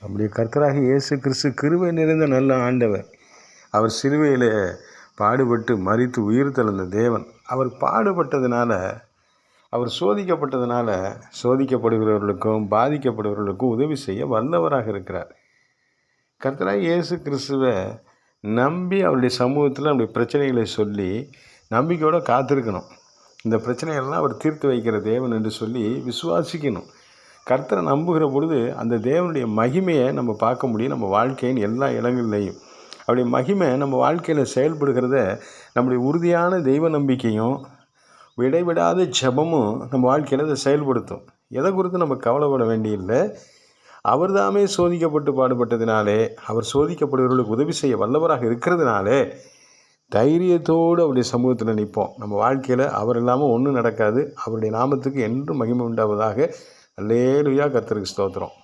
அப்படி கர்த்தராக இயேசு கிறிஸ்து கிருபை நிறைந்த நல்ல ஆண்டவர். அவர் சிலுவையில் பாடுபட்டு மரித்து உயிர் தெழுந்த தேவன். அவர் பாடுபட்டதுனால, அவர் சோதிக்கப்பட்டதுனால சோதிக்கப்படுகிறவர்களுக்கும் பாதிக்கப்படுகிறவர்களுக்கும் உதவி செய்ய வல்லவராக இருக்கிறார். கர்த்தராக இயேசு கிறிஸ்துவை நம்பி அவருடைய சமூகத்தில் நம்முடைய பிரச்சனைகளை சொல்லி நம்பிக்கையோடு காத்திருக்கணும். இந்த பிரச்சனைகள்லாம் அவர் தீர்த்து வைக்கிற தேவன் என்று சொல்லி விசுவாசிக்கணும். கர்த்தரை நம்புகிற பொழுது அந்த தேவனுடைய மகிமையை நம்ம பார்க்க முடியும். நம்ம வாழ்க்கையின் எல்லா இடங்கள்லையும் அப்படி மகிமை நம்ம வாழ்க்கையில் செயல்படுகிறத நம்முடைய உறுதியான தெய்வ நம்பிக்கையும் இடைவிடாத ஜெபமும் நம்ம வாழ்க்கையில் அதை செயல்படுத்தும். எதை குறித்து நம்ம கவலைப்பட வேண்டியதில்லை. அவர் தாமே சோதிக்கப்பட்டு பாடுபட்டதினாலே, அவர் சோதிக்கப்படுகிறவர்களுக்கு உதவி செய்ய வல்லவராக இருக்கிறதுனாலே தைரியத்தோடு அவருடைய சமூகத்தில் நிற்போம். நம்ம வாழ்க்கையில் அவர் இல்லாமல் ஒன்றும் நடக்காது. அவருடைய நாமத்துக்கு என்றும் மகிமை உண்டாவதாக. அல்லேலூயா. கர்த்தருக்கு ஸ்தோத்திரம்.